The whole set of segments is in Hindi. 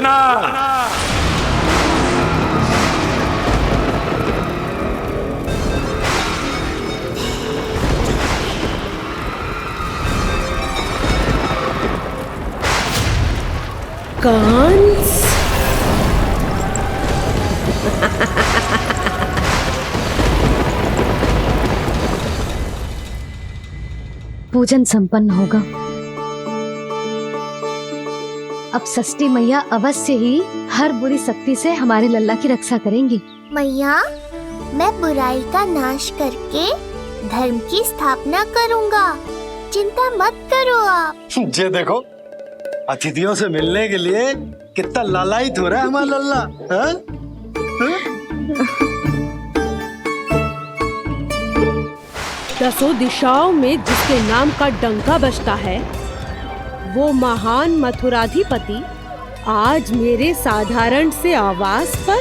पूतना। कंस। पूजन संपन्न होगा। अब षष्ठी मैया अवश्य ही हर बुरी शक्ति से हमारे लल्ला की रक्षा करेंगी। मैया, मैं बुराई का नाश करके धर्म की स्थापना करूंगा, चिंता मत करो आप। ये देखो, अतिथियों से मिलने के लिए कितना लालायित हो रहा है हमारा लल्ला। हाँ? दसों दिशाओं में जिसके नाम का डंका बजता है, वो महान मथुराधिपति आज मेरे साधारण से आवास पर।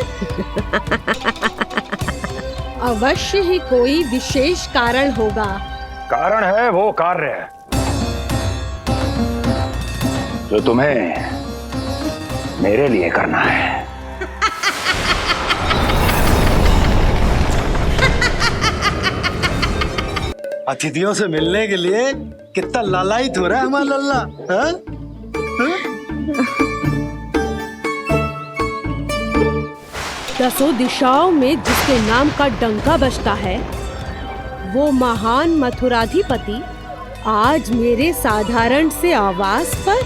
अवश्य ही कोई विशेष कारण होगा। कारण है वो कार्य जो तुम्हें मेरे लिए करना है। अतिथियों से मिलने के लिए कितना लालायित हो रहा है हमारा लल्ला। हाँ? हाँ? दसों दिशाओं में जिसके नाम का डंका बजता है, वो महान मथुराधिपति आज मेरे साधारण से आवास पर।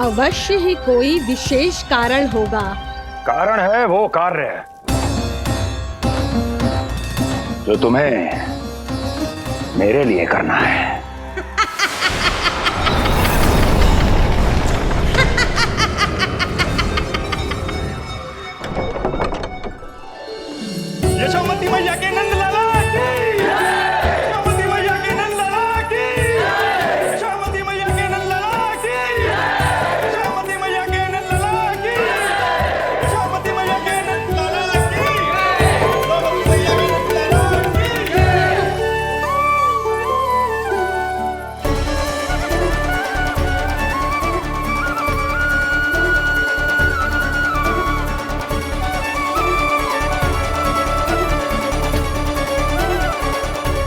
अवश्य ही कोई विशेष कारण होगा। कारण है वो कार्य जो तुम्हें मेरे लिए करना है। यशोमती मैया के नंद लाला की, यशोमती मैया के नंद लाला की, यशोमती मैया के नंद लाला की, यशोमती मैया के नंद लाला की, यशोमती मैया के नंद लाला की, यशोमती मैया के नंद लाला की।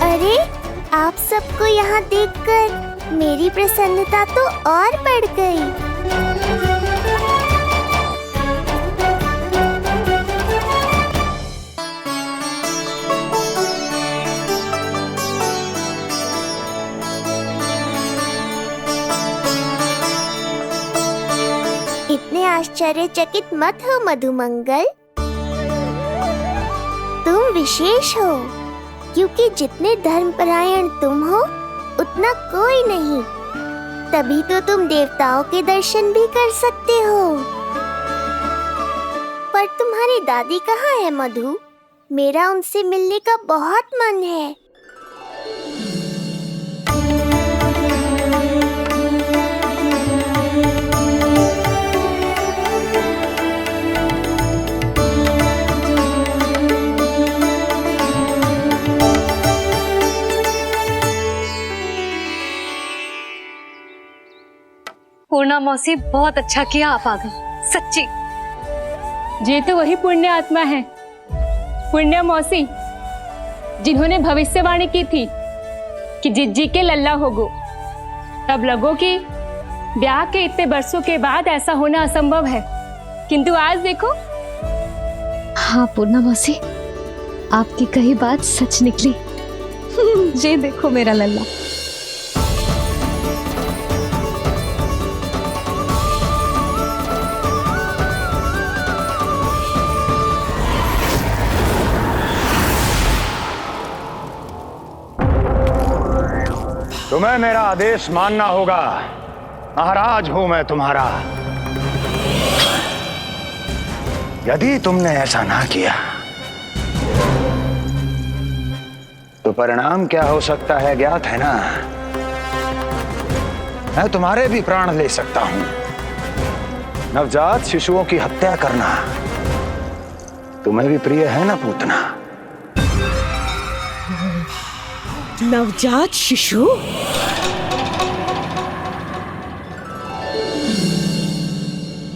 अरे, आप सबको यहाँ देखकर मेरी प्रसन्नता तो और बढ़ गई। इतने आश्चर्यचकित मत हो मधुमंगल, तुम विशेष हो, क्योंकि जितने धर्मपरायण तुम हो उतना कोई नहीं। तभी तो तुम देवताओं के दर्शन भी कर सकते हो। पर तुम्हारी दादी कहाँ है मधु? मेरा उनसे मिलने का बहुत मन है। पूर्णा मौसी, बहुत अच्छा किया आप आ गई, सच्ची। ये तो वही पुण्य आत्मा है, पुण्य मौसी, जिन्होंने भविष्यवाणी की थी कि जिज्जी के लल्ला होगो। तब लगो कि ब्याह के इतने बरसों के बाद ऐसा होना असंभव है, किंतु आज देखो। हाँ पूर्णा मौसी, आपकी कही बात सच निकली। ये देखो मेरा लल्ला। तुम्हें मेरा आदेश मानना होगा। महाराज हूं मैं तुम्हारा। यदि तुमने ऐसा ना किया तो परिणाम क्या हो सकता है ज्ञात है ना। मैं तुम्हारे भी प्राण ले सकता हूं। नवजात शिशुओं की हत्या करना तुम्हें भी प्रिय है ना पूतना? नवजात शिशु?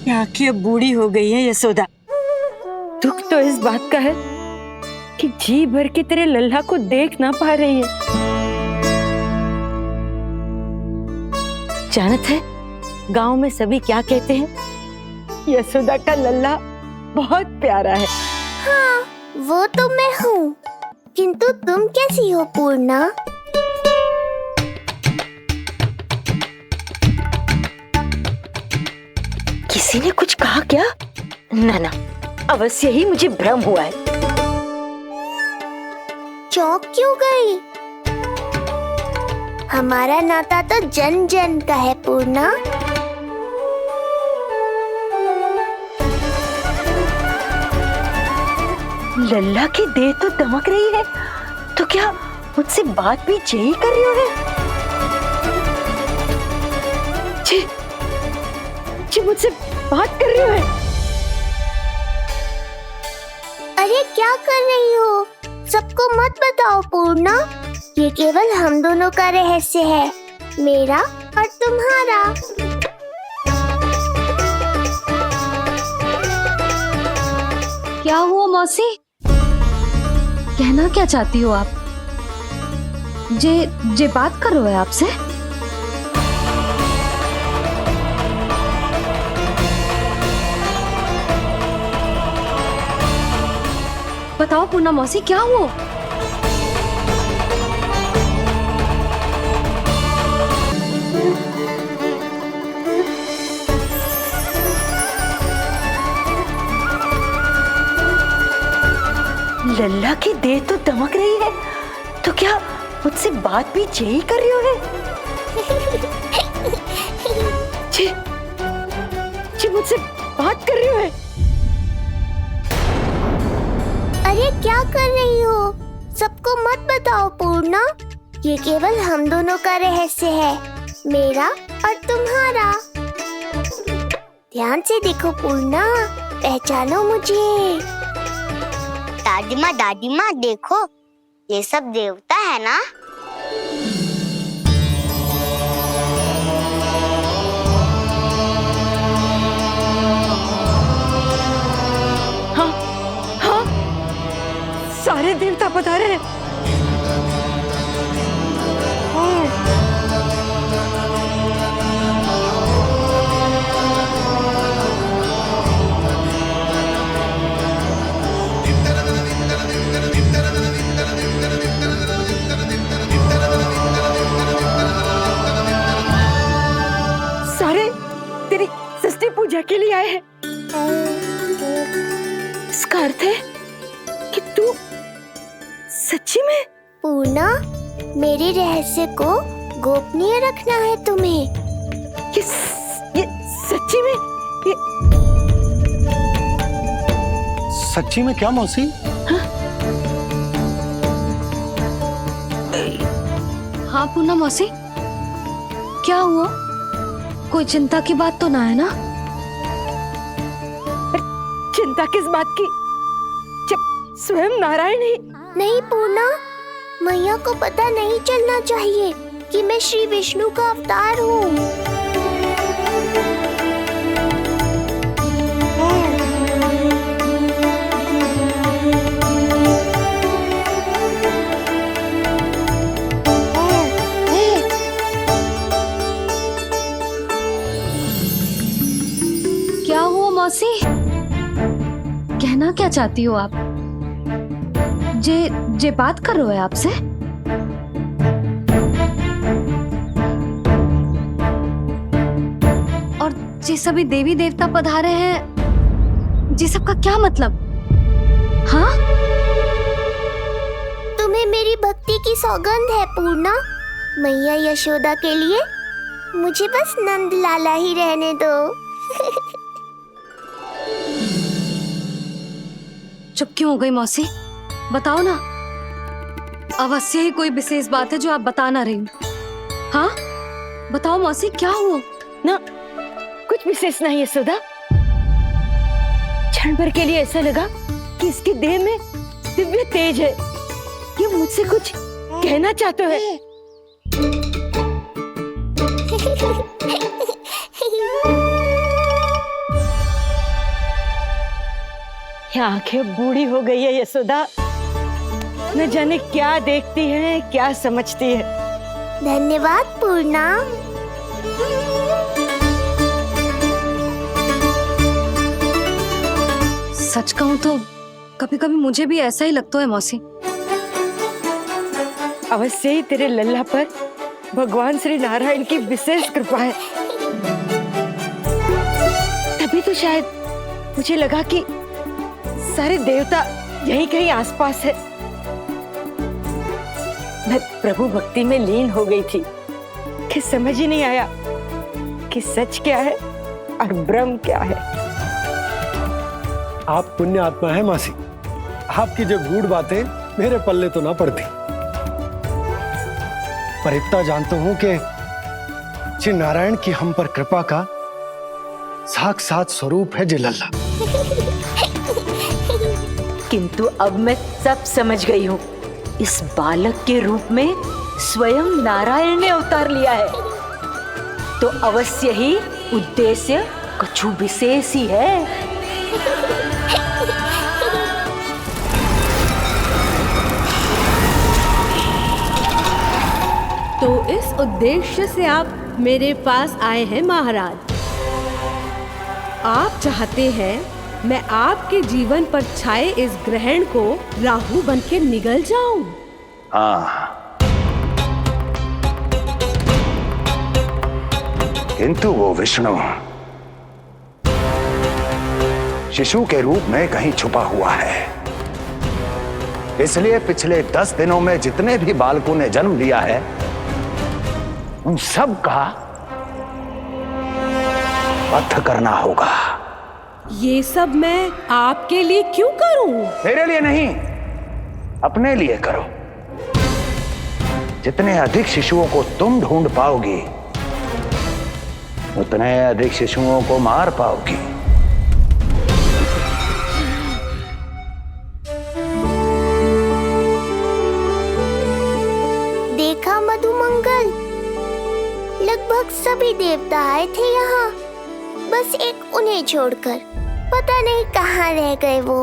ये आंखें अब बूढ़ी हो गई है यशोदा। दुख तो इस बात का है कि जी भर के तेरे लल्ला को देख ना पा रही है। जानत है गांव में सभी क्या कहते हैं? यशोदा का लल्ला बहुत प्यारा है। हाँ, वो तो मैं हूँ, किंतु तुम कैसी हो पूर्णा? किसी ने कुछ कहा क्या? ना ना, अवश्य ही मुझे भ्रम हुआ है। चौंक क्यों गई? हमारा नाता तो जन जन का है पूर्णा। लल्ला की देह तो दमक रही है, तो क्या मुझसे बात भी यही कर रही हो? जी मुझसे बात कर रही हो? अरे क्या कर रही हो? सबको मत बताओ पूर्णा, ये केवल हम दोनों का रहस्य है, मेरा और तुम्हारा। क्या हुआ मौसी? कहना क्या चाहती हो आप? जे बात कर रहे हो आपसे? बताओ पूर्णा मौसी, क्या हुआ? लल्ला की देह तो दमक रही है, तो क्या मुझसे बात भी यही कर रही हो? जी मुझसे बात कर रही हो? अरे क्या कर रही हो? सबको मत बताओ पूर्णा, ये केवल हम दोनों का रहस्य है, मेरा और तुम्हारा। ध्यान से देखो पूर्णा, पहचानो मुझे। दादी माँ देखो, ये सब देवता है ना? हाँ हाँ, सारे देवता पधारे हैं। सारे तेरी षष्ठी पूजा के लिए आए हैं। इसका अर्थ है कि तू सच्ची में? पूर्णा, मेरे रहस्य को गोपनीय रखना है तुम्हें। ये सच्ची में? ये सच्ची में क्या मौसी? हाँ पूर्णा मौसी, क्या हुआ? कोई चिंता की बात तो ना है ना? चिंता किस बात की, जब स्वयं नारायण ही। नहीं पूर्णा, मैया को पता नहीं चलना चाहिए कि मैं श्री विष्णु का अवतार हूँ। क्या हुआ मौसी? कहना क्या चाहती हो आप? जे बात कर रहे हो आपसे? और जे सभी देवी देवता पधारे हैं, जी सबका क्या मतलब? हाँ? तुम्हें मेरी भक्ति की सौगंध है पूर्णा। मैया यशोदा के लिए मुझे बस नंद लाला ही रहने दो। चुप क्यों हो गई मौसी? बताओ ना, अवश्य ही कोई विशेष बात है जो आप बता ना रही। हाँ बताओ मौसी, क्या हुआ? ना कुछ विशेष नहीं यशोदा। क्षण भर के लिए ऐसा लगा कि इसके देह में दिव्य तेज है, ये मुझसे कुछ कहना चाहते हैं। ये आंखें बूढ़ी हो गई है यशोदा, न जाने क्या देखती है क्या समझती है। धन्यवाद पूर्णा। सच कहूं तो कभी कभी मुझे भी ऐसा ही लगता है मौसी। अवश्य ही तेरे लल्ला पर भगवान श्री नारायण की विशेष कृपा है। तभी तो शायद मुझे लगा कि सारे देवता यहीं कहीं आसपास है। मैं प्रभु भक्ति में लीन हो गई थी कि समझ ही नहीं आया कि सच क्या है और भ्रम क्या है। आप पुण्य आत्मा है मासी, आपकी जो गूढ़ बातें मेरे पल्ले तो ना पड़ती, पर इतना जानता हूं कि श्री नारायण की हम पर कृपा का साक्षात स्वरूप है जी लल्ला। किंतु अब मैं सब समझ गई हूँ। इस बालक के रूप में स्वयं नारायण ने अवतार लिया है, तो अवश्य ही उद्देश्य कुछ विशेष ही है। तो इस उद्देश्य से आप मेरे पास आए हैं महाराज। आप चाहते हैं मैं आपके जीवन पर छाए इस ग्रहण को राहु बनके निगल जाऊं? हाँ, किंतु वो विष्णु शिशु के रूप में कहीं छुपा हुआ है। इसलिए पिछले 10 दिनों में जितने भी बालकों ने जन्म लिया है उन सब का वध करना होगा। ये सब मैं आपके लिए क्यों करूं? मेरे लिए नहीं, अपने लिए करो। जितने अधिक शिशुओं को तुम ढूंढ पाओगी उतने अधिक शिशुओं को मार पाओगी। देखा मधुमंगल, लगभग सभी देवता आए थे यहाँ, बस एक उन्हें छोड़कर। पता नहीं कहाँ रह गए वो।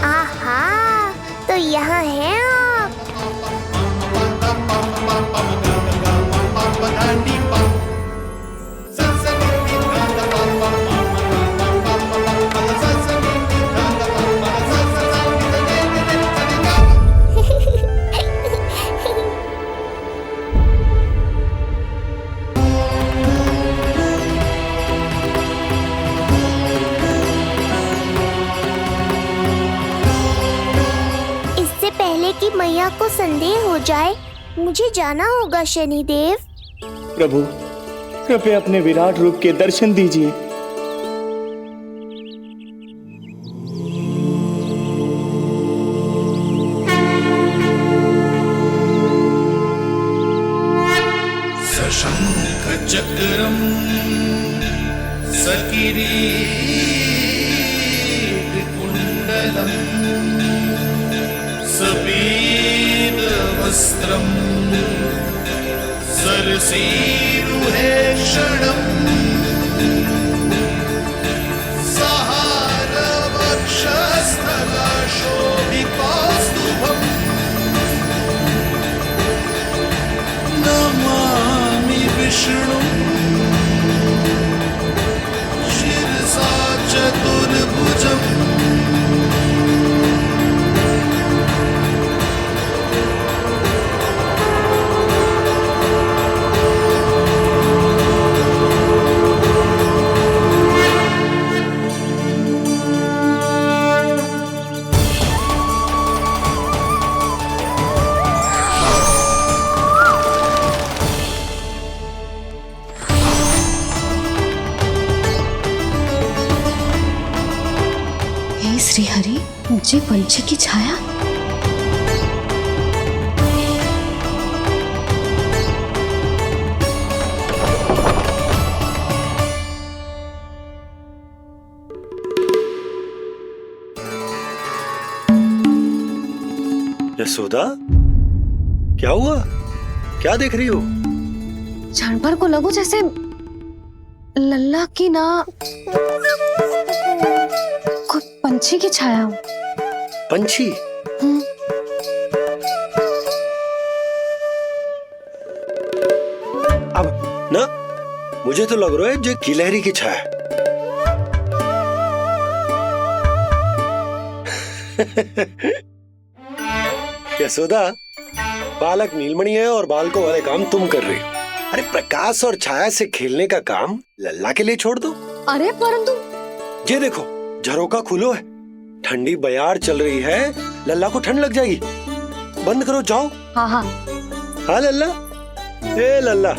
आहा, तो यहाँ हैं आप। कि मैया को संदेह हो जाए, मुझे जाना होगा शनिदेव। प्रभु, कृपया अपने विराट रूप के दर्शन दीजिए। सशंख चक्रम सकिरीट कुंडलम सबीद वस्त्रम सरसीरुहे क्षणम सहार वक्षस्थला शोभिकास्तुभम नमामि विष्णु शिरसा चतुर्भुजम्। श्री हरि, मुझे पंछी की छाया। यशोदा, क्या हुआ? क्या देख रही हो? जानवर को लगो जैसे लल्ला की ना कोई पंछी की छाया हो। पंछी? अब ना मुझे तो लग रहा है जो गिलहरी की छाया है। यशोदा, बालक नीलमणि है और बालकों वाले काम तुम कर रही हो। अरे प्रकाश और छाया से खेलने का काम लल्ला के लिए छोड़ दो। अरे परंतु ये देखो, झरोका खुलो है, ठंडी बयार चल रही है, लल्ला को ठंड लग जाएगी। बंद करो, जाओ। हाँ हाँ हाँ लल्ला, ए लल्ला।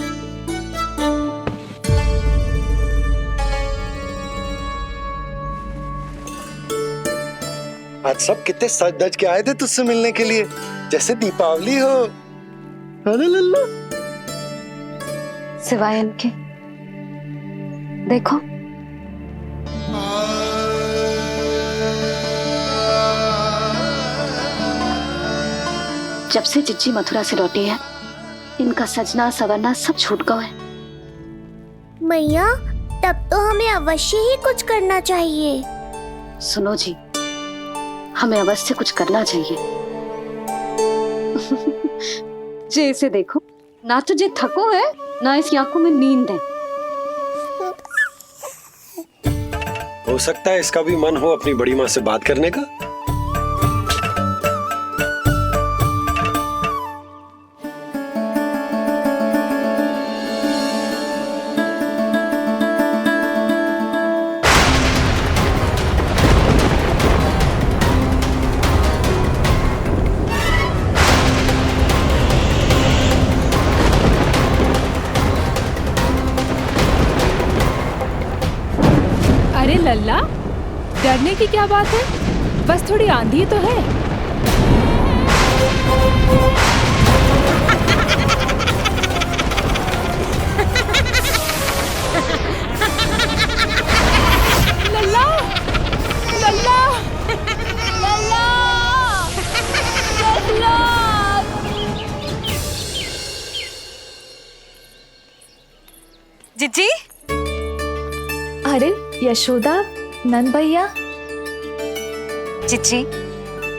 आज सब कितने सज धज के आए थे तुझसे मिलने के लिए, जैसे दीपावली हो। अरे लल्ला, सिवाय इनके देखो। जब से जिज्जी मथुरा से लौटी है, इनका सजना सवरना सब छूट गया है। मैया, तब तो हमें अवश्य ही कुछ करना चाहिए। सुनो जी, हमें अवश्य कुछ करना चाहिए। जे इसे देखो, ना तो जे थको है, ना इसकी आंखों में नींद है। हो सकता है इसका भी मन हो अपनी बड़ी माँ से बात करने का। अरे लल्ला, डरने की क्या बात है? बस थोड़ी आंधी तो है। लल्ला, लल्ला, लल्ला, लल्ला। जिज्जी, अरे यशोदा, नंद भैया। जिज्जी,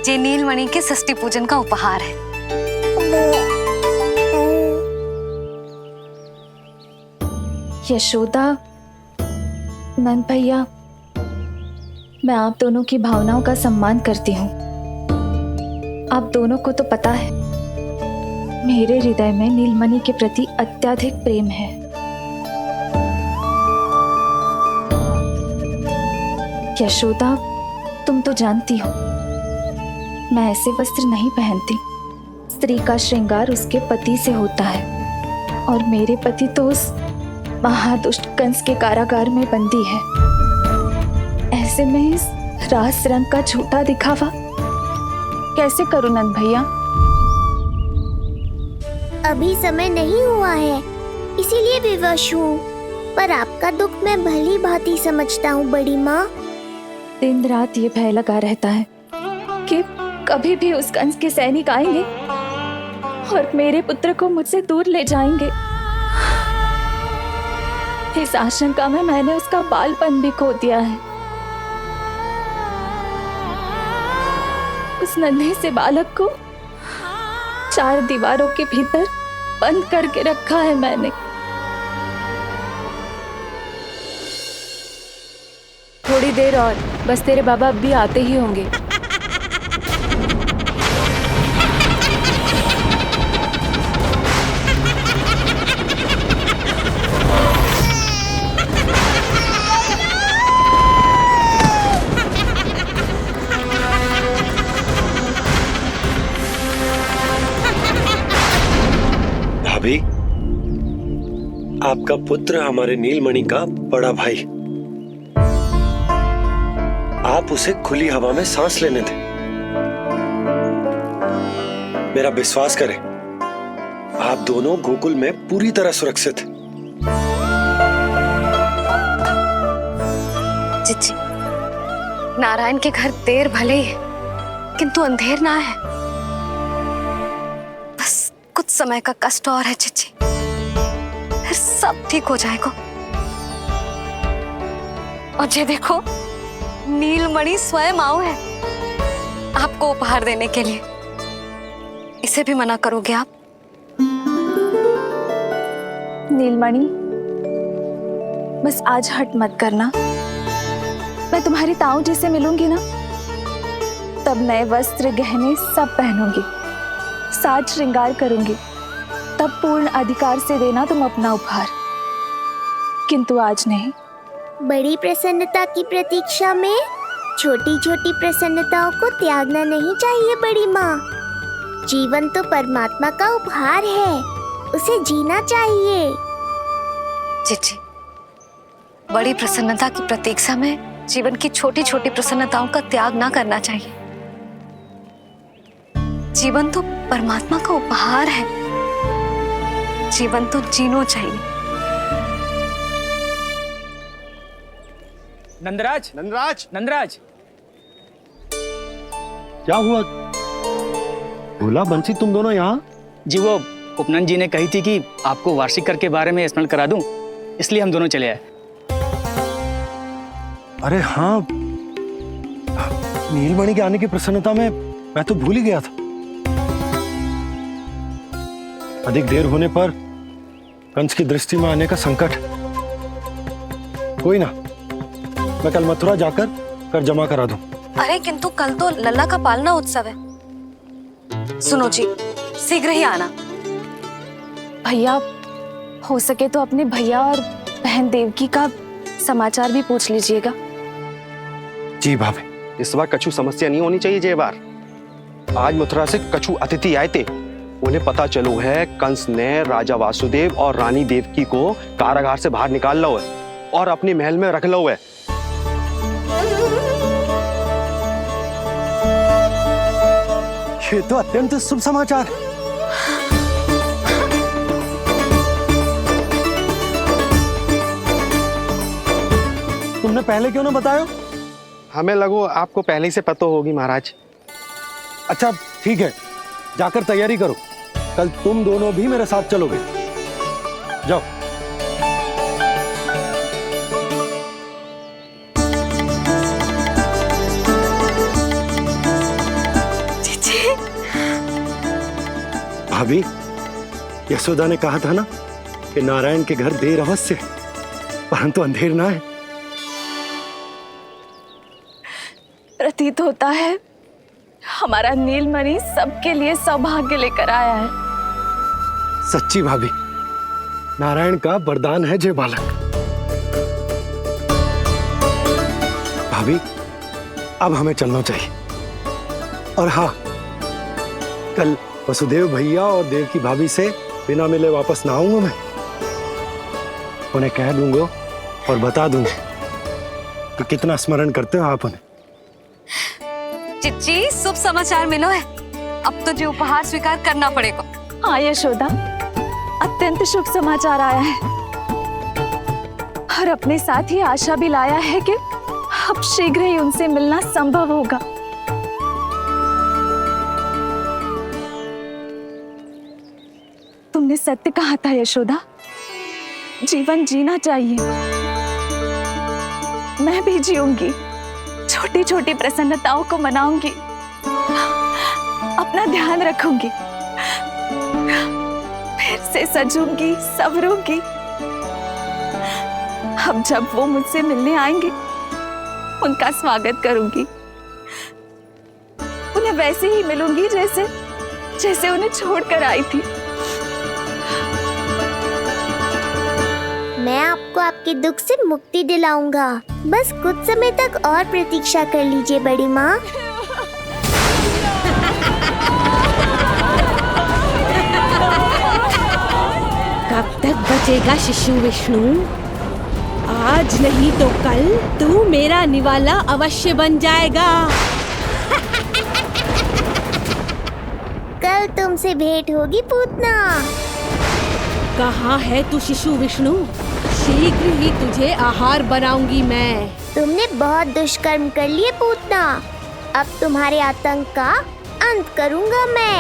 ये नीलमणि के षष्ठी पूजन का उपहार है। यशोदा, नंद भैया, मैं आप दोनों की भावनाओं का सम्मान करती हूँ। आप दोनों को तो पता है, मेरे हृदय में नीलमणि के प्रति अत्यधिक प्रेम है। यशोदा, तुम तो जानती हो, मैं ऐसे वस्त्र नहीं पहनती। स्त्री का श्रृंगार उसके पति से होता है, और मेरे पति तो उस महादुष्ट कंस के कारागार में बंदी है। ऐसे में इस रास रंग का झूठा दिखावा कैसे करूं नंद भैया? अभी समय नहीं हुआ है, इसीलिए विवश हूँ। पर आपका दुख मैं भली भांति समझता हूँ बड़ी माँ। दिन रात ये भय लगा रहता है कि कभी भी उस कंस के सैनिक आएंगे और मेरे पुत्र को मुझसे दूर ले जाएंगे। इस आशंका में मैंने उसका बालपन भी खो दिया है। उस नन्हे से बालक को 4 दीवारों के भीतर बंद करके रखा है मैंने। थोड़ी देर और, बस तेरे बाबा अब भी आते ही होंगे। भाभी, आपका पुत्र हमारे नीलमणि का बड़ा भाई। आप उसे खुली हवा में सांस लेने दें। मेरा विश्वास करें, आप दोनों गोकुल में पूरी तरह सुरक्षित हैं। जिज्जी, नारायण के घर देर भले ही है, किंतु अंधेर ना है। बस कुछ समय का कष्ट और है जिज्जी, फिर सब ठीक हो जाएगा। और ये देखो, नीलमणि स्वयं आओ है आपको उपहार देने के लिए। इसे भी मना करोगे आप? नीलमणि, बस आज हट मत करना। मैं तुम्हारी ताऊ जी से मिलूंगी ना, तब नए वस्त्र गहने सब पहनूंगी, साज श्रृंगार करूंगी, तब पूर्ण अधिकार से देना तुम अपना उपहार, किंतु आज नहीं। बड़ी प्रसन्नता की प्रतीक्षा में छोटी छोटी प्रसन्नताओं को त्यागना नहीं चाहिए बड़ी माँ। जीवन तो परमात्मा का उपहार है, उसे जीना चाहिए। जी, बड़ी प्रसन्नता की प्रतीक्षा में जीवन की छोटी छोटी प्रसन्नताओं का त्याग ना करना चाहिए। जीवन तो परमात्मा का उपहार है, जीवन तो जीना चाहिए। नंदराज, नंदराज, नंदराज, क्या हुआ? भोला बंसी तुम दोनों यहाँ? जी वो उपनंद जी ने कही थी कि आपको वार्षिक कर के बारे में स्मरण करा दूं, इसलिए हम दोनों चले आए। अरे हाँ, नीलमणि के आने की प्रसन्नता में मैं तो भूल ही गया था। अधिक देर होने पर कंस की दृष्टि में आने का संकट। कोई ना, मैं कल मथुरा जाकर कर जमा करा दूं। अरे किंतु कल तो लल्ला का पालना उत्सव है। सुनो जी, शीघ्र ही आना। भैया, हो सके तो अपने भैया और बहन देवकी का समाचार भी पूछ लीजिएगा। जी भाभी। इस बार कछु समस्या नहीं होनी चाहिए। ये बार आज मथुरा से कछु अतिथि आए थे, उन्हें पता चलो है कंस ने राजा वासुदेव और रानी देवकी को कारागार से बाहर निकाल लो है और अपने महल में रख लो है। ये तो अत्यंत शुभ समाचार है। तुमने पहले क्यों ना बताया? हमें लगो आपको पहले ही से पता होगी महाराज। अच्छा ठीक है, जाकर तैयारी करो, कल तुम दोनों भी मेरे साथ चलोगे। जाओ। भाभी, यशोदा ने कहा था ना कि नारायण के घर देर अवश्य, परंतु अंधेर ना है। प्रतीत होता है हमारा नीलमणि सबके लिए सौभाग्य लेकर आया है। सच्ची भाभी, नारायण का वरदान है जे बालक। भाभी, अब हमें चलना चाहिए। और हाँ, कल वसुदेव भैया और देवकी भाभी से बिना मिले वापस ना आऊंगा मैं। उन्हें कह दूंगा और बता दूंगा कि कितना स्मरण करते हो आप उन्हें। चिच्ची, शुभ समाचार मिलो है। अब तो जो उपहार स्वीकार करना पड़ेगा। हाँ यशोदा, अत्यंत शुभ समाचार आया है और अपने साथ ही आशा भी लाया है कि अब शीघ्र ही उनसे मिलना संभव होगा। तुमने सत्य कहा था यशोदा, जीवन जीना चाहिए। मैं भी जीऊंगी, छोटी छोटी प्रसन्नताओं को मनाऊंगी, अपना ध्यान रखूंगी, फिर से सजूंगी, संवरूंगी। अब जब वो मुझसे मिलने आएंगे, उनका स्वागत करूंगी। उन्हें वैसे ही मिलूंगी जैसे जैसे उन्हें छोड़कर आई थी। मैं आपको आपके दुख से मुक्ति दिलाऊंगा। बस कुछ समय तक और प्रतीक्षा कर लीजिए बड़ी माँ। कब तक बचेगा शिशु विष्णु? आज नहीं तो कल तू मेरा निवाला अवश्य बन जाएगा। कल तुमसे भेंट होगी पूतना। कहाँ है तू शिशु विष्णु? शीघ्र ही तुझे आहार बनाऊंगी मैं। तुमने बहुत दुष्कर्म कर लिए पूतना, अब तुम्हारे आतंक का अंत करूंगा मैं।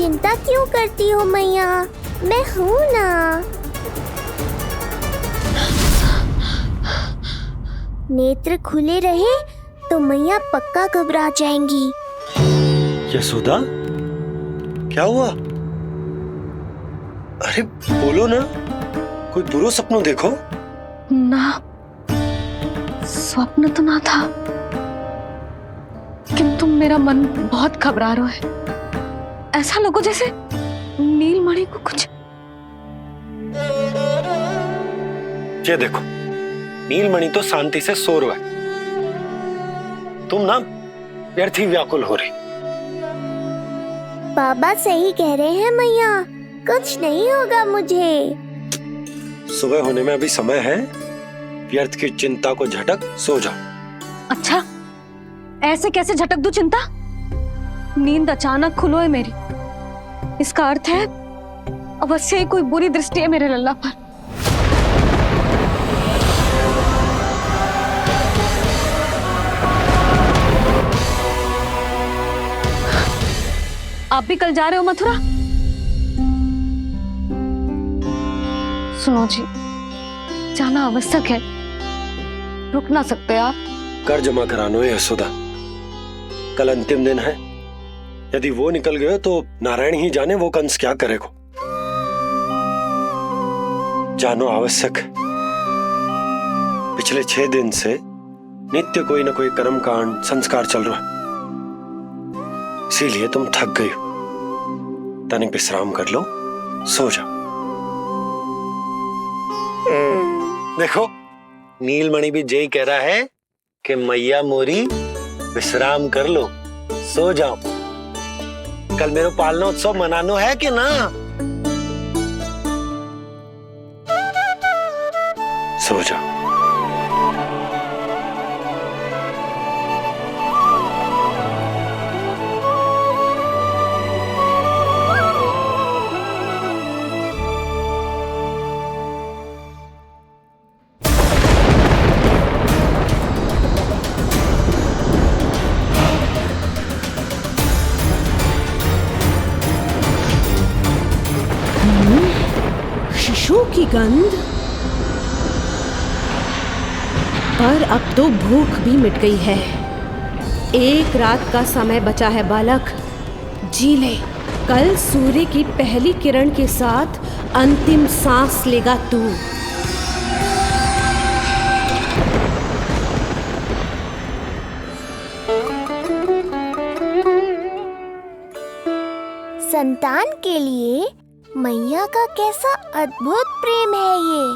चिंता क्यों करती हो मैया, मैं हूँ ना। नेत्र खुले रहे तो मैया पक्का घबरा जाएंगी। यशोदा, क्या हुआ? अरे बोलो ना, कोई बुरा सपना देखो। ना, स्वप्न तो ना था, किंतु मेरा मन बहुत घबरा रहा है। ऐसा लगो जैसे नीलमणि को कुछ। ये देखो, नीलमणि तो शांति से सो रहा है, तुम ना व्यर्थ ही व्याकुल हो रही। बाबा सही कह रहे हैं मैया, कुछ नहीं होगा मुझे। सुबह होने में अभी समय है, व्यर्थ की चिंता को झटक सो जाओ। अच्छा, ऐसे कैसे झटक दूं चिंता? नींद अचानक खुलो है मेरी, इसका अर्थ है अवश्य ही कोई बुरी दृष्टि है मेरे लल्ला पर। आप भी कल जा रहे हो मथुरा? सुनो जी, जाना आवश्यक है, रुक ना सकते आप। कर जमा करानो है यशोदा, कल अंतिम दिन है। यदि वो निकल गए तो नारायण ही जाने वो कंस क्या करेगा। जानो आवश्यक। पिछले 6 दिन से नित्य कोई ना कोई कर्मकांड संस्कार चल रहा है, इसीलिए तुम थक गई हो। तनिक विश्राम कर लो, सो जाओ। देखो, नीलमणि भी यही कह रहा है कि मैया मोरी विश्राम कर लो, सो जाओ। कल मेरा पालना उत्सव मनानो है कि ना? सो जाओ। शिशु की गंध। पर अब तो भूख भी मिट गई है। एक रात का समय बचा है बालक, जी ले। कल सूर्य की पहली किरण के साथ अंतिम सांस लेगा तू। संतान के लिए मैया का कैसा अद्भुत प्रेम है ये।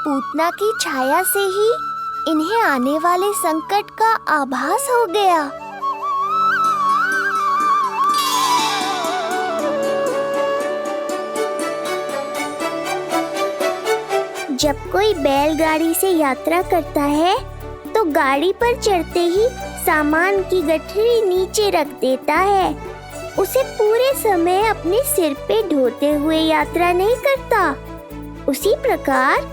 पूतना की छाया से ही इन्हें आने वाले संकट का आभास हो गया। जब कोई बैलगाड़ी से यात्रा करता है तो गाड़ी पर चढ़ते ही सामान की गठरी नीचे रख देता है। उसे पूरे समय अपने सिर पे ढोते हुए यात्रा नहीं करता। उसी प्रकार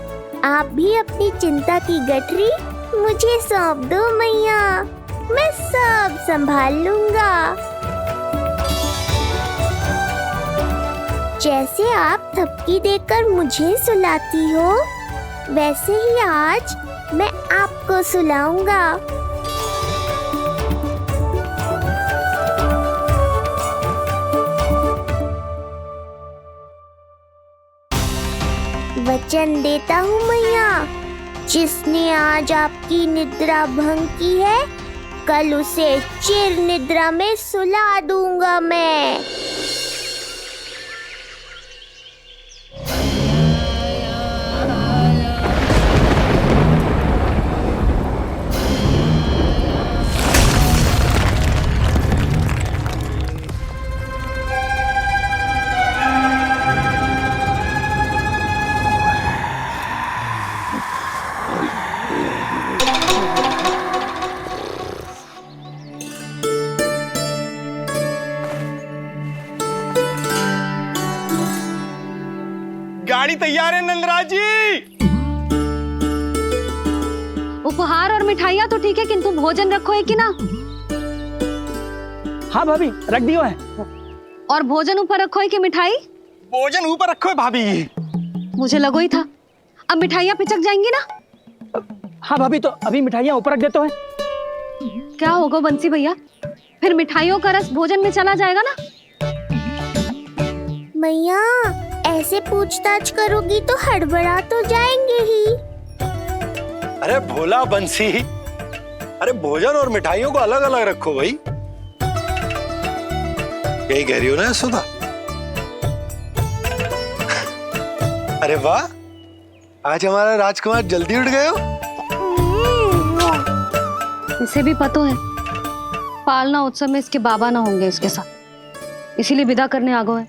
आप भी अपनी चिंता की गठरी मुझे सौंप दो मैया, मैं सब संभाल लूंगा। जैसे आप थपकी देकर मुझे सुलाती हो, वैसे ही आज मैं आपको सुलाऊंगा। वचन देता हूँ मैया, जिसने आज आपकी निद्रा भंग की है, कल उसे चिर निद्रा में सुला दूंगा मैं। गाड़ी तैयार है नंदराज जी। उपहार और मिठाइयाँ तो ठीक है, किंतु भोजन रखो है कि ना? हाँ भाभी, रख दियो है। और भोजन ऊपर रखो है कि मिठाई? भोजन ऊपर रखो है भाभी। मुझे लगो ही था, अब मिठाइयाँ पिचक जाएंगी ना। हाँ भाभी, तो अभी मिठाइयाँ ऊपर रख देते हैं। क्या होगा बंसी भैया, फिर मिठाइयों का रस भोजन में चला जाएगा ना। मैया ऐसे पूछताछ करोगी तो हड़बड़ा तो जाएंगे ही। अरे भोला बंसी, अरे भोजन और मिठाइयों को अलग अलग रखो भाई। यही कह रही हो ना यशोदा? अरे वाह, आज हमारा राजकुमार जल्दी उठ गए हो। इसे भी पता है पालना उत्सव में इसके बाबा ना होंगे इसके साथ, इसीलिए विदा करने आ गए।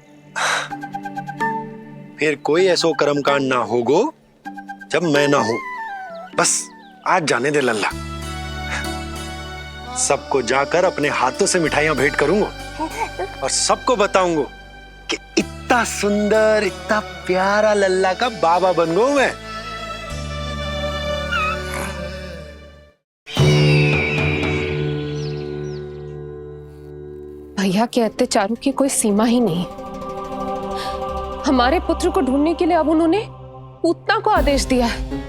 फिर कोई ऐसो कर्मकांड ना होगो जब मैं ना हूं। बस आज जाने दे लल्ला, सबको जाकर अपने हाथों से मिठाइयां भेंट करूंगा और सबको बताऊंगा कि इतना सुंदर, इतना प्यारा लल्ला का बाबा बन गया मैं। भैया के अत्याचारों की कोई सीमा ही नहीं। हमारे पुत्र को ढूंढने के लिए अब उन्होंने पूतना को आदेश दिया है।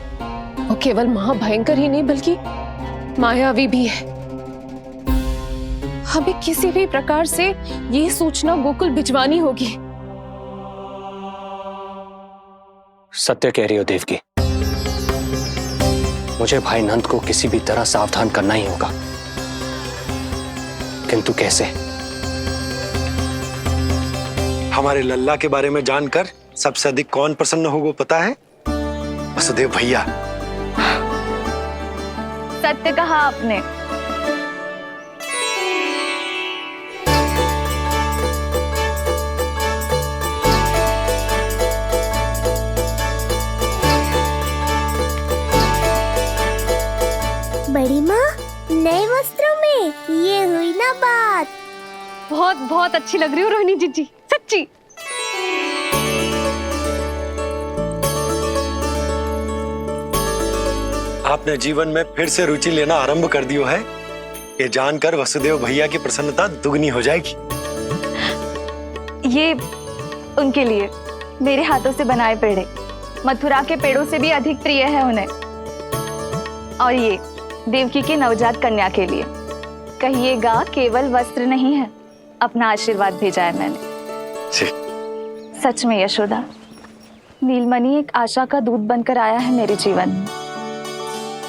वो केवल महाभयंकर ही नहीं बल्कि मायावी भी है। हमें किसी भी प्रकार से ये सूचना गोकुल भिजवानी होगी। सत्य कह रही हो देवकी, मुझे भाई नंद को किसी भी तरह सावधान करना ही होगा, किंतु कैसे? हमारे लल्ला के बारे में जानकर सबसे अधिक कौन प्रसन्न होगा पता है? वसुदेव भैया। सत्य कहा आपने। बड़ी माँ, नए वस्त्रों में ये हुई ना बात। बहुत बहुत अच्छी लग रही हो रोहिणी जीजी, सच्ची। आपने जीवन में फिर से रुचि लेना आरंभ कर दियो है, ये जानकर वसुदेव भैया की प्रसन्नता दुगनी हो जाएगी। ये उनके लिए मेरे हाथों से बनाए पेड़े मथुरा के पेड़ों से भी अधिक प्रिय है उन्हें, और ये देवकी की नवजात कन्या के लिए कहिएगा केवल वस्त्र नहीं है, अपना आशीर्वाद भेजा है मैंने। सच में यशोदा, नीलमणि एक आशा का दूत बनकर आया है मेरे जीवन में।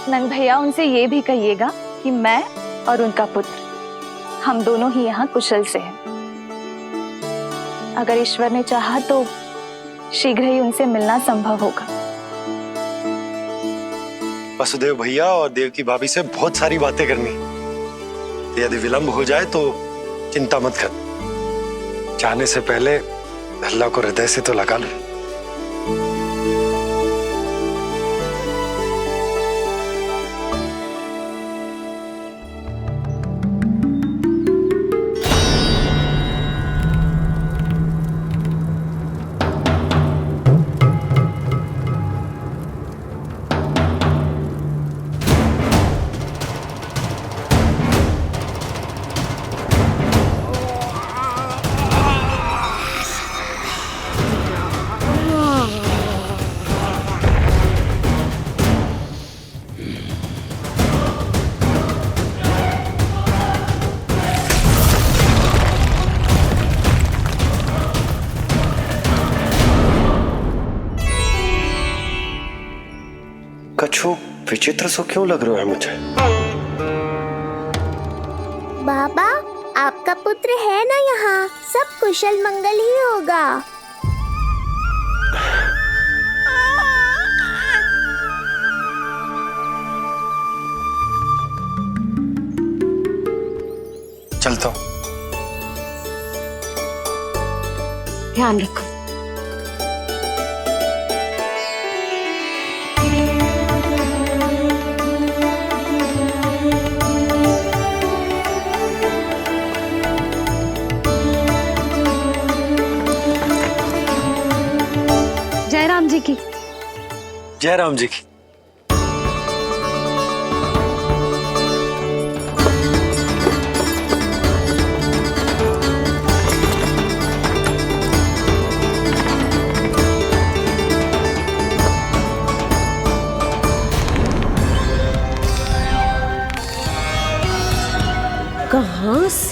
नंद भैया उनसे ये भी कहिएगा कि मैं और उनका पुत्र हम दोनों ही यहाँ कुशल से हैं। अगर ईश्वर ने चाहा तो शीघ्र ही उनसे मिलना संभव होगा। वसुदेव भैया और देवकी भाभी से बहुत सारी बातें करनी, यदि विलंब हो जाए तो चिंता मत कर। जाने से पहले अल्लाह को हृदय से तो लगा लो। कछु विचित्र सो क्यों लग रहा है मुझे? बाबा, आपका पुत्र है ना यहाँ, सब कुशल मंगल ही होगा। चलता हूँ। ध्यान रखो। जय राम जी की। जय राम जी की।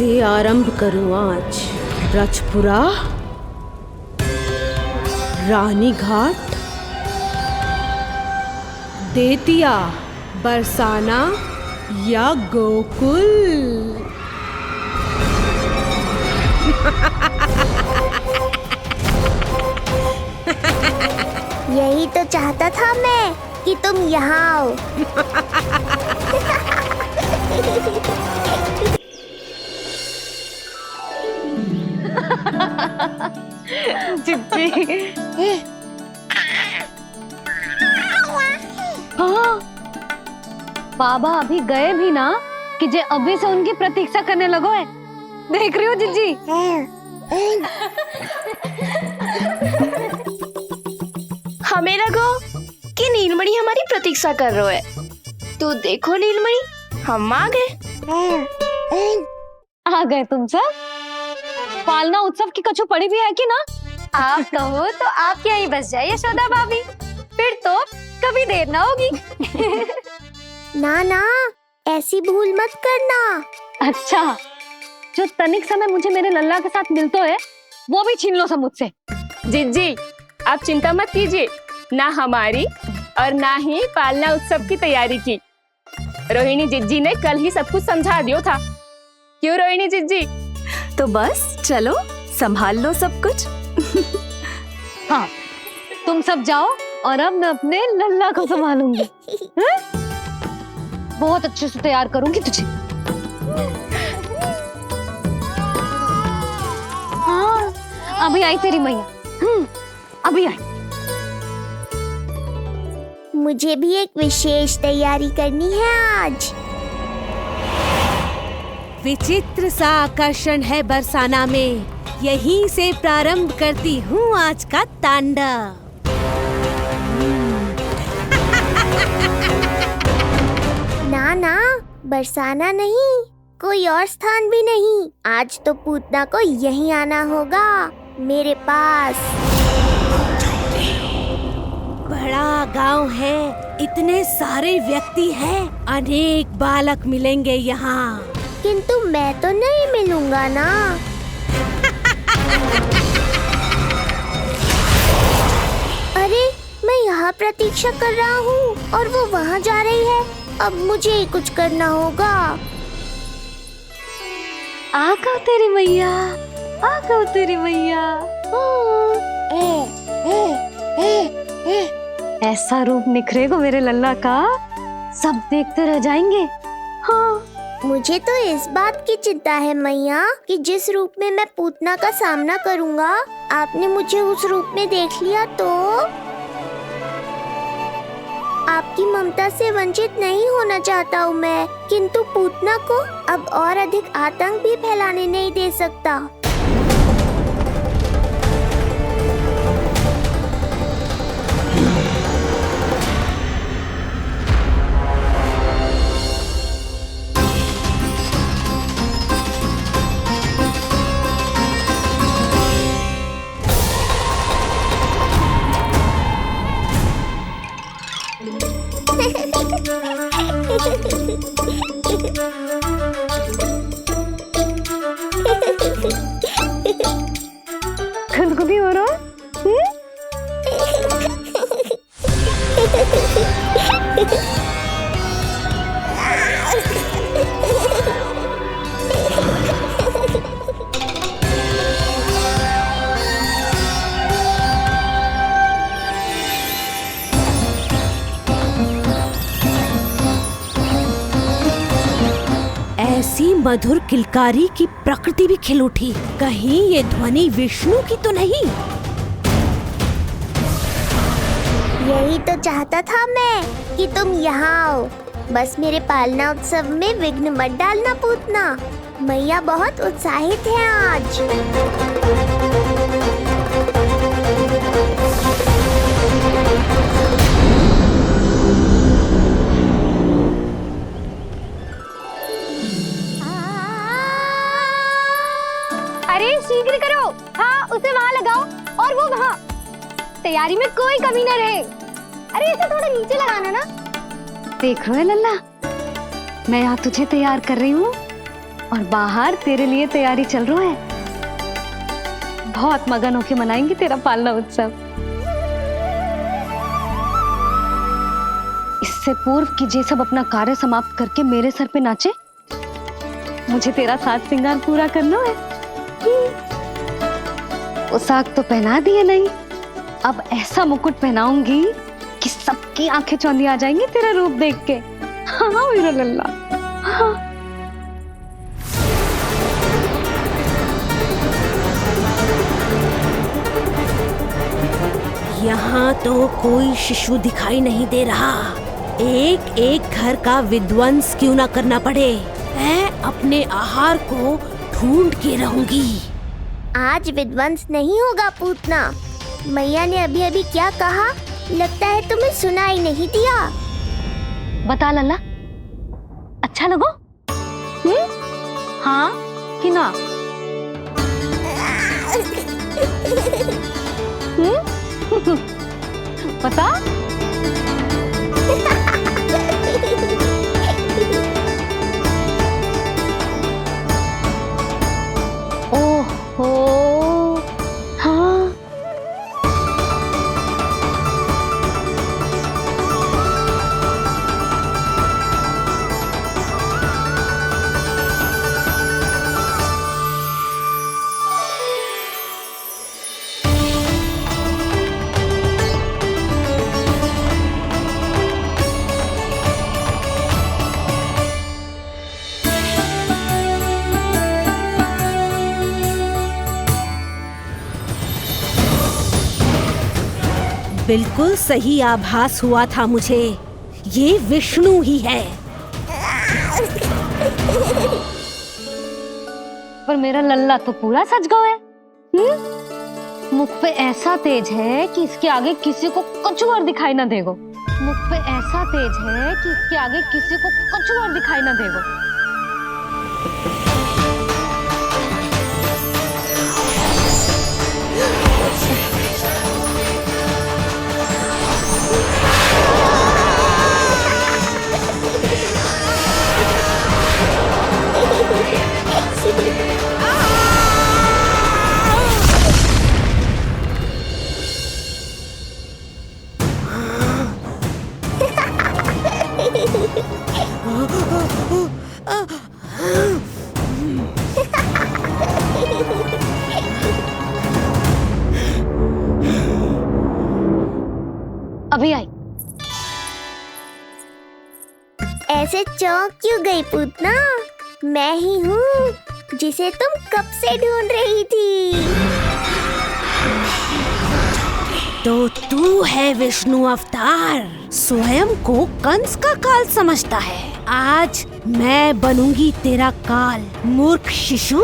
से आरंभ करूं आज। रजपुरा, रानी घाट, देतिया, बरसाना या गोकुल। यही तो चाहता था मैं कि तुम यहाँ आओ। जिज्जी। हाँ, बाबा अभी गए भी ना कि जे अभी से उनकी प्रतीक्षा करने लगो है। देख रही हो जिज्जी? हमें लगो कि नीलमणि हमारी प्रतीक्षा कर रहे है। तो देखो नीलमणि, हम आ गए। आ गए तुम सब? पालना उत्सव की कछु पड़ी भी है कि ना? आप कहो तो आप यहीं बस जाइए यशोदा भाभी, फिर तो कभी देर ना होगी। ना ना, ऐसी भूल मत करना। अच्छा, जो तनिक समय मुझे मेरे लल्ला के साथ मिलता है वो भी छीन लो सब मुझसे। जिज्जी, आप चिंता मत कीजिए, ना हमारी और ना ही पालना उत्सव की तैयारी की। रोहिणी जिज्जी ने कल ही सब कुछ समझा दिया था। क्यों रोहिणी जिज्जी? तो बस चलो, संभाल लो सब कुछ। हाँ, तुम सब जाओ और अब मैं अपने लल्ला को संभालूंगी। बहुत अच्छे से तैयार करूंगी तुझे। हाँ, अभी आई तेरी मैया। अभी आई। मुझे भी एक विशेष तैयारी करनी है आज। विचित्र सा आकर्षण है बरसाना में, यहीं से प्रारंभ करती हूँ आज का तांडव। ना ना, बरसाना नहीं, कोई और स्थान भी नहीं। आज तो पूतना को यहीं आना होगा, मेरे पास। बड़ा गांव है, इतने सारे व्यक्ति हैं, अनेक बालक मिलेंगे यहाँ। किंतु मैं तो नहीं मिलूंगा ना। अरे, मैं यहाँ प्रतीक्षा कर रहा हूँ और वो वहाँ जा रही है। अब मुझे ही कुछ करना होगा। आ गओ तेरी मैया, आ गओ तेरी मैया। ऐसा रूप निखरेगा मेरे लल्ला का, सब देखते रह जाएंगे। हाँ, मुझे तो इस बात की चिंता है मैया कि जिस रूप में मैं पूतना का सामना करूँगा, आपने मुझे उस रूप में देख लिया तो आपकी ममता से वंचित नहीं होना चाहता हूँ मैं, किंतु पूतना को अब और अधिक आतंक भी फैलाने नहीं दे सकता। खुदकुदी हो रहा है? ऐसी मधुर किलकारी की प्रकृति भी खिल उठी। कहीं ये ध्वनि विष्णु की तो नहीं? यही तो चाहता था मैं कि तुम यहाँ आओ। बस मेरे पालना उत्सव में विघ्न मत डालना पूतना। मैया बहुत उत्साहित है आज। अरे शीघ्र करो। हाँ, उसे वहाँ लगाओ और वो वहाँ। तैयारी में कोई कमी न रहे। अरे इसे थोड़ा नीचे लगाना ना। देख रहे हो लल्ला, मैं यहाँ तुझे तैयार कर रही हूँ। और बाहर तेरे लिए तैयारी चल रहा है। बहुत मगन होके मनाएंगे तेरा पालना उत्सव। इससे पूर्व कि जे सब अपना कार्य समाप्त करके मेरे सर पे नाचे, मुझे तेरा साज श्रृंगार पूरा करना है। पोशाक तो पहना दिए नहीं, अब ऐसा मुकुट पहनाऊंगी कि सबकी आंखें चौंधी आ जाएंगी तेरा रूप देख के। हाँ मेरा लल्ला, हाँ। यहाँ तो कोई शिशु दिखाई नहीं दे रहा। एक एक घर का विध्वंस क्यों ना करना पड़े, मैं अपने आहार को ढूंढ के रहूंगी। आज विध्वंस नहीं होगा पूतना। मैया ने अभी अभी क्या कहा, लगता है तुम्हें सुनाई नहीं दिया। बता लल्ला, अच्छा लगो? हाँ कि ना? बता। ओहो, हाँ। बिल्कुल सही आभास हुआ था मुझे, ये विष्णु ही है। पर मेरा लल्ला तो पूरा सज गया है। मुख पे ऐसा तेज है कि इसके आगे किसी को कछुआर दिखाई ना देगो। मुख पे ऐसा तेज है कि इसके आगे किसी को कछुआर दिखाई ना देगो। अभी आई। ऐसे चौंक क्यों गई पूतना? मैं ही हूँ जिसे तुम कब से ढूंढ रही थी। तो तू है विष्णु अवतार, स्वयं को कंस का काल समझता है। आज मैं बनूंगी तेरा काल, मूर्ख शिशु।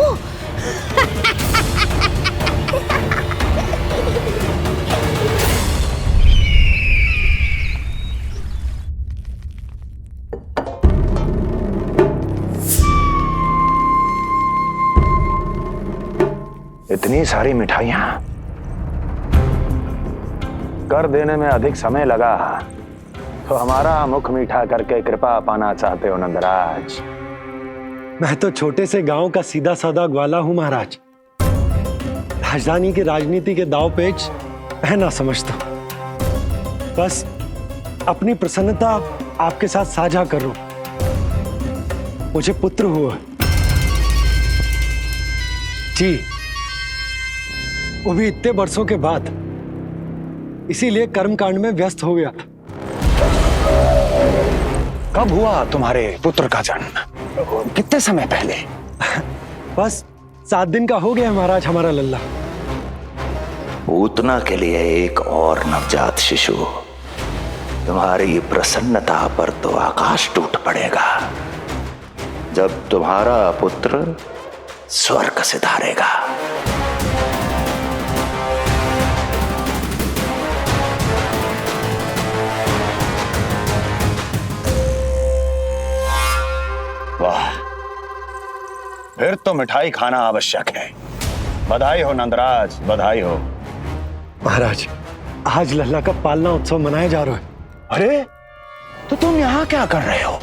इतनी सारी मिठाइयां कर देने में अधिक समय लगा, तो हमारा मुख मीठा करके कृपा पाना चाहते हो नंदराज? मैं तो छोटे से गांव का सीधा साधा ग्वाला हूं महाराज। राजधानी की राजनीति के दाव पेच मैं ना समझता। बस अपनी प्रसन्नता आपके साथ साझा कर रहा हूं। मुझे पुत्र हुआ जी, वो भी इतने वर्षों के बाद, इसीलिए कर्मकांड में व्यस्त हो गया। कब हुआ तुम्हारे पुत्र का जन्म? कितने समय पहले? बस 7 दिन का हो गया महाराज हमारा लल्ला। पूतना के लिए एक और नवजात शिशु, तुम्हारी प्रसन्नता पर तो आकाश टूट पड़ेगा जब तुम्हारा पुत्र स्वर्ग से धारेगा। वाह, फिर तो मिठाई खाना आवश्यक है। बधाई हो नंदराज, बधाई हो। महाराज, आज लल्ला का पालना उत्सव मनाया जा रहा है। अरे, तो तुम यहाँ क्या कर रहे हो?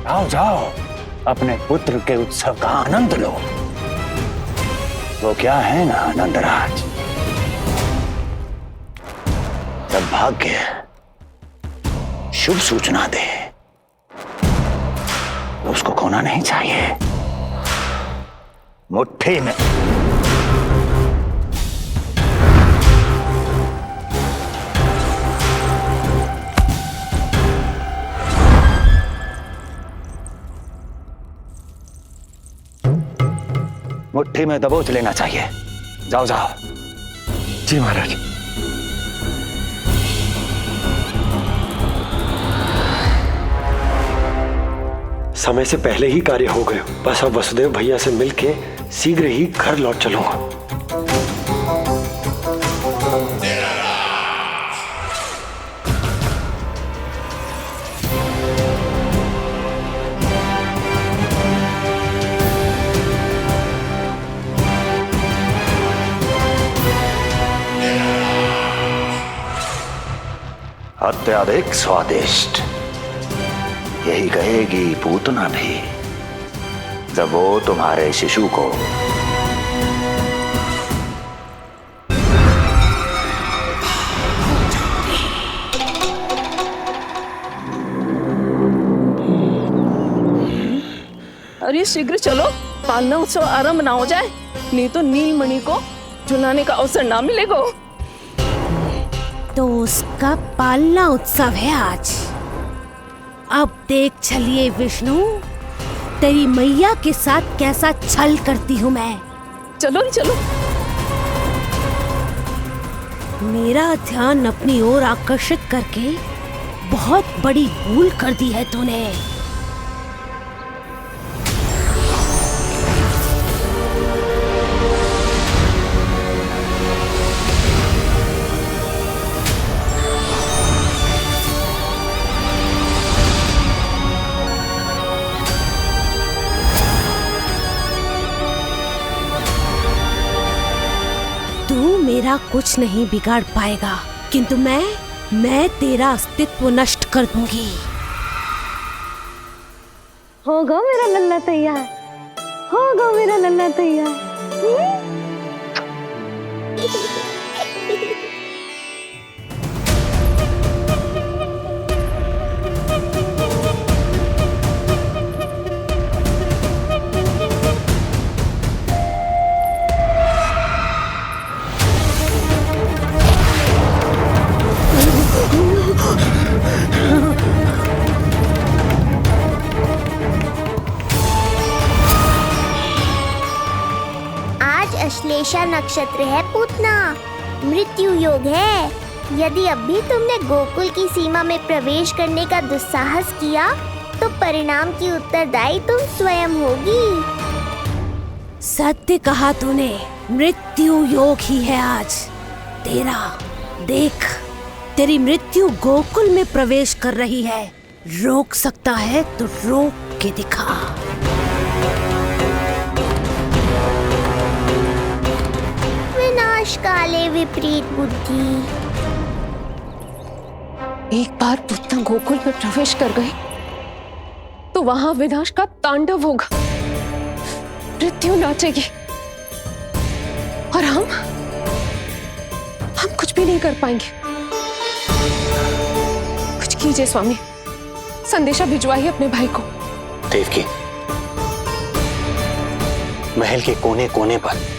आओ जाओ, अपने पुत्र के उत्सव का आनंद लो। वो क्या है ना नंदराज, जब भाग्य शुभ सूचना दे तो उसको खोना नहीं चाहिए। मुट्ठी में मुट्ठी में दबोच लेना चाहिए। जाओ जाओ। जी महाराज। समय से पहले ही कार्य हो गए। बस अब वसुदेव भैया से मिलके शीघ्र ही घर लौट चलूंगा। अत्यधिक स्वादिष्ट, यही कहेगी पूतना भी जब वो तुम्हारे शिशु को अरे शीघ्र चलो, पालना उत्सव आरंभ ना हो जाए, नहीं तो नीलमणि को झुलाने का अवसर ना मिलेगा। तो उसका पालना उत्सव है आज। अब देख चलिए विष्णु, तेरी मैया के साथ कैसा छल करती हूँ मैं। चलो चलो। मेरा ध्यान अपनी ओर आकर्षित करके बहुत बड़ी भूल कर दी है तूने। मेरा कुछ नहीं बिगाड़ पाएगा, किंतु मैं तेरा अस्तित्व नष्ट कर दूंगी। होगा मेरा लल्ला तैयार, होगा मेरा लल्ला तैयार। अश्लेषा नक्षत्र है पूतना, मृत्यु योग है। यदि अब भी तुमने गोकुल की सीमा में प्रवेश करने का दुस्साहस किया तो परिणाम की उत्तरदायी तुम स्वयं होगी। सत्य कहा तूने, मृत्यु योग ही है आज तेरा। देख, तेरी मृत्यु गोकुल में प्रवेश कर रही है। रोक सकता है तो रोक के दिखा। काले विपरीत बुद्धि। एक बार पूतना गोकुल में प्रवेश कर गए तो वहां विनाश का तांडव होगा, मृत्यु नाचेगी और हम कुछ भी नहीं कर पाएंगे। कुछ कीजिए स्वामी, संदेशा भिजवाइए अपने भाई को। देवकी, महल के कोने कोने पर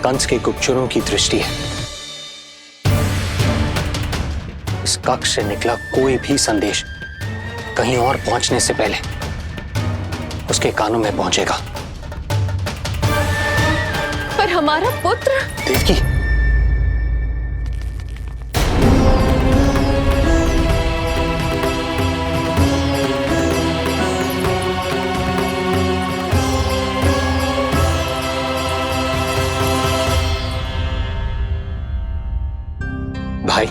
कंस के गुप्तचरों की दृष्टि है। इस कक्ष से निकला कोई भी संदेश कहीं और पहुंचने से पहले उसके कानों में पहुंचेगा। पर हमारा पुत्र। देवकी, भाई,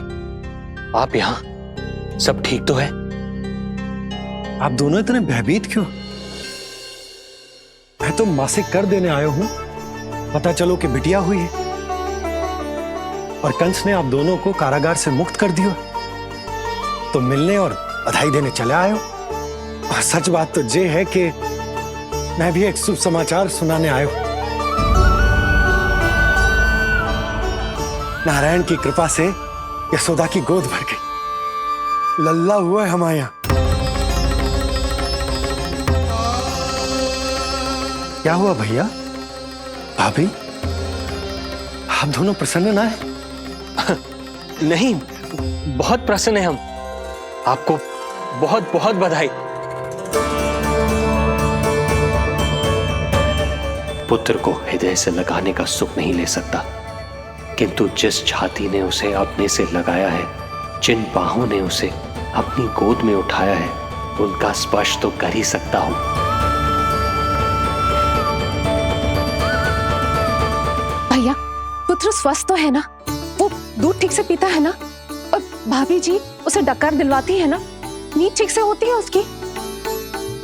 आप यहाँ सब ठीक तो है? आप दोनों इतने भयभीत क्यों? मैं तो मासिक कर देने आया हूं, पता चलो कि बिटिया हुई है और कंस ने आप दोनों को कारागार से मुक्त कर दिया, तो मिलने और बधाई देने चले आए हो। और सच बात तो ये है कि मैं भी एक शुभ समाचार सुनाने आया हूं। नारायण की कृपा से यशोदा की गोद भर गई, लल्ला हुआ है हमारे यहाँ। क्या हुआ भैया, भाभी, आप दोनों प्रसन्न ना है? नहीं, बहुत प्रसन्न है हम। आपको बहुत बहुत बधाई। पुत्र को हृदय से लगाने का सुख नहीं ले सकता, किंतु जिस छाती ने उसे अपने से लगाया है, जिन बाहों ने उसे अपनी गोद में उठाया है, उनका स्पर्श तो कर ही सकता हूं। भैया, पुत्र स्वस्थ तो है ना? वो दूध ठीक से पीता है ना? और भाभी जी उसे डकार दिलवाती है ना? नींद ठीक से होती है उसकी?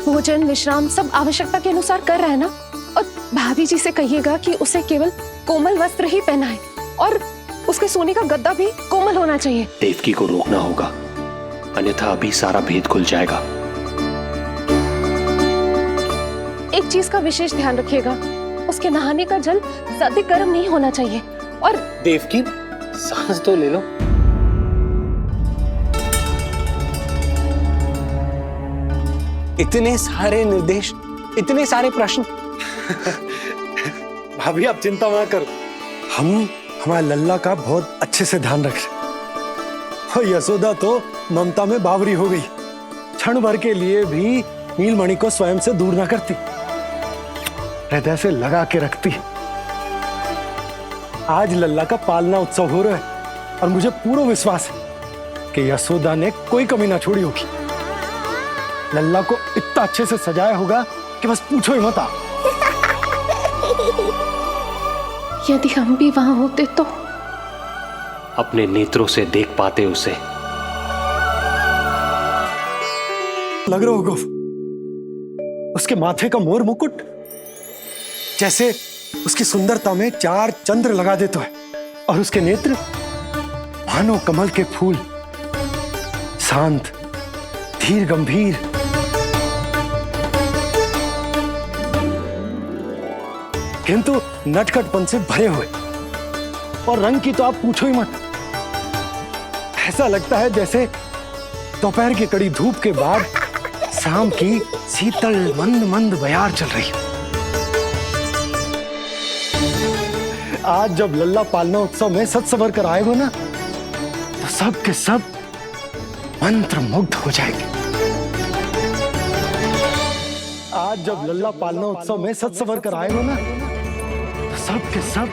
भोजन विश्राम सब आवश्यकता के अनुसार कर रहा है ना? और भाभी जी से कहिएगा कि उसे केवल कोमल वस्त्र ही पहनाए और उसके सोने का गद्दा भी कोमल होना चाहिए। देवकी को रोकना होगा, अन्यथा अभी सारा भेद खुल जाएगा। एक चीज का विशेष ध्यान रखिएगा, उसके नहाने का जल ज्यादा गर्म नहीं होना चाहिए। और देवकी, सांस तो ले लो। इतने सारे निर्देश, इतने सारे प्रश्न। भाभी आप चिंता मत करो, हम हमारे लल्ला का बहुत अच्छे से ध्यान रख रहे। और यशोदा तो ममता में बावरी हो गई, क्षण भर के लिए भी नीलमणि को स्वयं से दूर ना करती, हृदय से लगा के रखती। आज लल्ला का पालना उत्सव हो रहा है और मुझे पूरा विश्वास है कि यशोदा ने कोई कमी ना छोड़ी होगी। लल्ला को इतना अच्छे से सजाया होगा कि बस पूछो ही मत आप। यदि हम भी वहां होते तो? अपने नेत्रों से देख पाते उसे। लग रहा होगा उसके माथे का मोर मुकुट जैसे उसकी सुंदरता में 4 चंद्र लगा देता है, और उसके नेत्र मानो कमल के फूल, शांत, धीर गंभीर। किंतु नटखटपन से भरे हुए, और रंग की तो आप पूछो ही मत। ऐसा लगता है जैसे दोपहर की कड़ी धूप के बाद शाम की शीतल मंद मंद बयार चल रही है। आज जब लल्ला पालना उत्सव में सज सवर कर आए हो ना, तो सब के सब मंत्र मुग्ध हो जाएंगे। आज जब लल्ला पालना उत्सव में सज सवर कर आए हो ना, तो सब के सब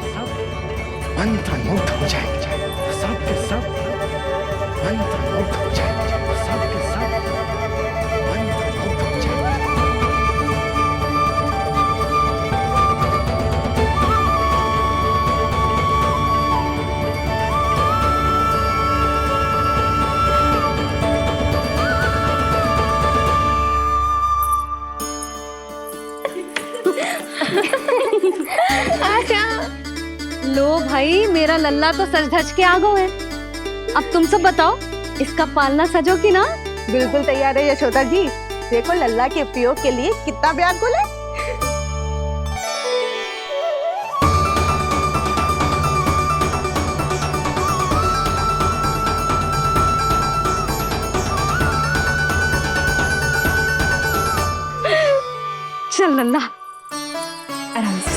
मंत्र मुग्ध हो जाएंगे। सब के सब मंत्र मुग्ध हो जाएंगे। सब के सब मंत्र मुग्ध हो जाएंगे। लो भाई, मेरा लल्ला तो सज धज के आ गो है। अब तुम सब बताओ, इसका पालना सजो कि ना? बिल्कुल तैयार है यशोदा जी। देखो लल्ला के उपयोग के लिए कितना व्याकुल है। चल लल्ला, आराम से।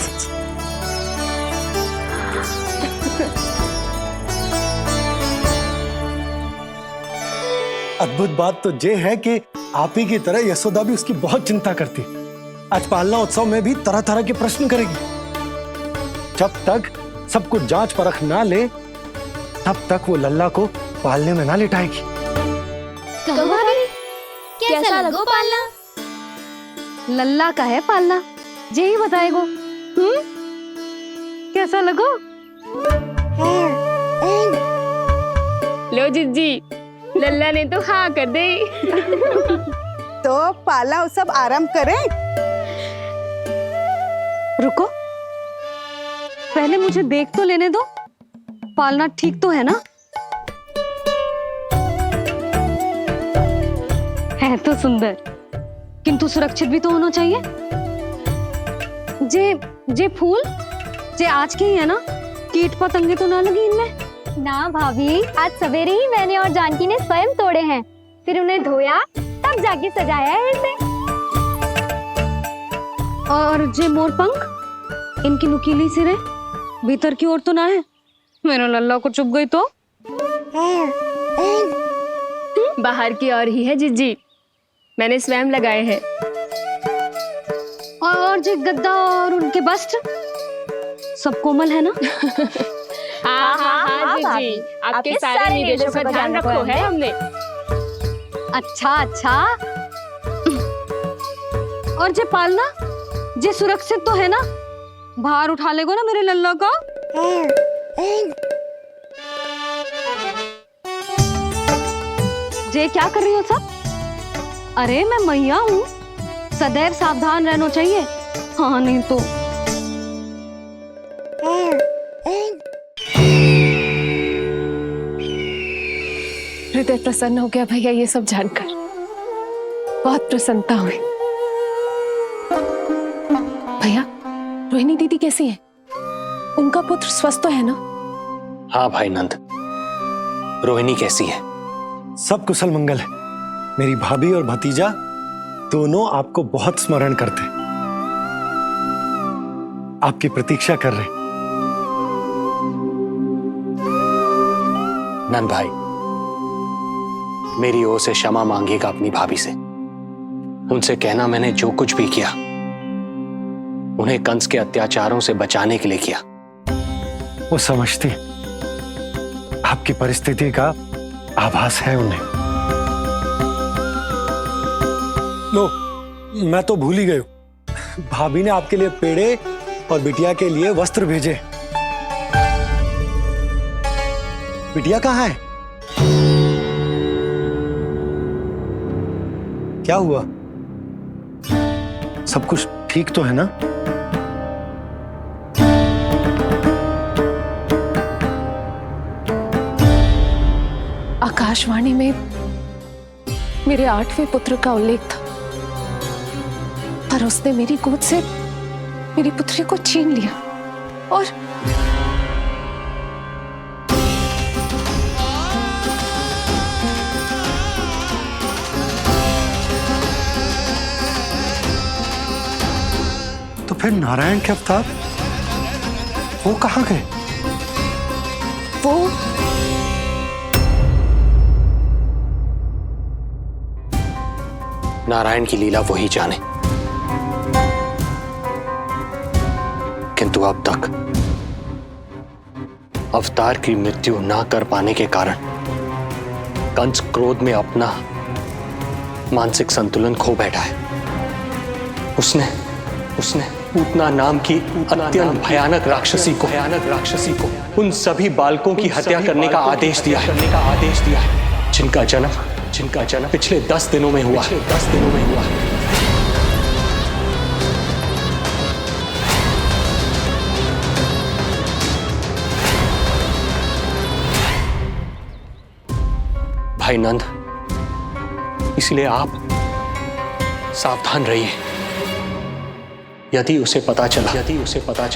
अद्भुत बात तो ये है कि आप ही की तरह यशोदा भी उसकी बहुत चिंता करती। आज पालना उत्सव में भी तरह तरह के प्रश्न करेगी। जब तक सब कुछ जांच परख ना ले, तब तक वो लल्ला को पालने में ना लिटाएगी। कैसा लगो पालना? लल्ला का है पालना, यही बताएगो। कैसा लगो? लो जिज्जी, लल्ला ने तो हाँ कर दे। तो पाला उत्सव आरंभ करें। रुको, पहले मुझे देख तो लेने दो, पालना ठीक तो है ना? है तो सुंदर, किंतु सुरक्षित भी तो होना चाहिए। जे फूल जे आज के ही है ना, कीट पतंगे तो ना लगी इनमें? ना भाभी, आज सवेरे ही मैंने और जानकी ने स्वयं तोड़े हैं, फिर उन्हें धोया तब जाके सजाया है इसे। और जे मोर पंख, इनकी नुकीली सिरे भीतर की ओर तो ना है? मेरा लल्ला को चुभ गई तो? बाहर की ओर ही है जिज्जी, मैंने स्वयं लगाए हैं। और जे गद्दा और उनके वस्त्र सब कोमल है ना? हाँ हाँ हाँ जिज्जी, आपके सारे निर्देशों का ध्यान रखो है हमने। अच्छा अच्छा। और जे पालना, जे सुरक्षित तो है ना? बाहर उठा लेगो ना मेरे लल्ला को? जे क्या कर रही हो सब? अरे मैं मैया हूँ, सदैव सावधान रहना चाहिए। हाँ नहीं तो। हृदय प्रसन्न हो गया भैया ये सब जानकर, बहुत प्रसन्नता हुई। भैया, रोहिणी दीदी कैसी है? उनका पुत्र स्वस्थ तो है ना? हाँ भाई नंद, रोहिणी कैसी है? सब कुशल मंगल है। मेरी भाभी और भतीजा दोनों आपको बहुत स्मरण करते, आपकी प्रतीक्षा कर रहे। नंद भाई, मेरी ओर से क्षमा मांगिएगा अपनी भाभी से। उनसे कहना मैंने जो कुछ भी किया, उन्हें कंस के अत्याचारों से बचाने के लिए किया। वो समझती, आपकी परिस्थिति का आभास है उन्हें। लो, मैं तो भूल ही गई हूं। भाभी ने आपके लिए पेड़े और बिटिया के लिए वस्त्र भेजे। बिटिया कहाँ है? क्या हुआ? सब कुछ ठीक तो है ना? आकाशवाणी में मेरे 8वें पुत्र का उल्लेख था, पर उसने मेरी गोद से मेरी पुत्री को छीन लिया। और तो फिर नारायण के अवतार वो कहाँ गए? वो नारायण की लीला वही जाने, किंतु अब तक अवतार की मृत्यु ना कर पाने के कारण कंस क्रोध में अपना मानसिक संतुलन खो बैठा है। उसने पूतना नाम की अत्यंत भयानक राक्षसी को उन सभी बालकों की हत्या करने का आदेश दिया है, जिनका जन्म पिछले 10 दिनों में हुआ। भाई नंद, इसलिए आप सावधान रहिए। यदि उसे पता चला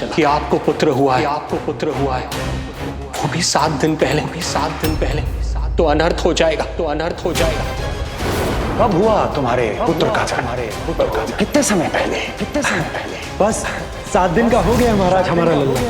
कि आपको पुत्र हुआ है, वो भी 7 दिन पहले, तो अनर्थ हो जाएगा। कब हुआ तुम्हारे पुत्र का जन्म? कितने समय पहले? बस 7 दिन का हो गया महाराज हमारा लल्ला।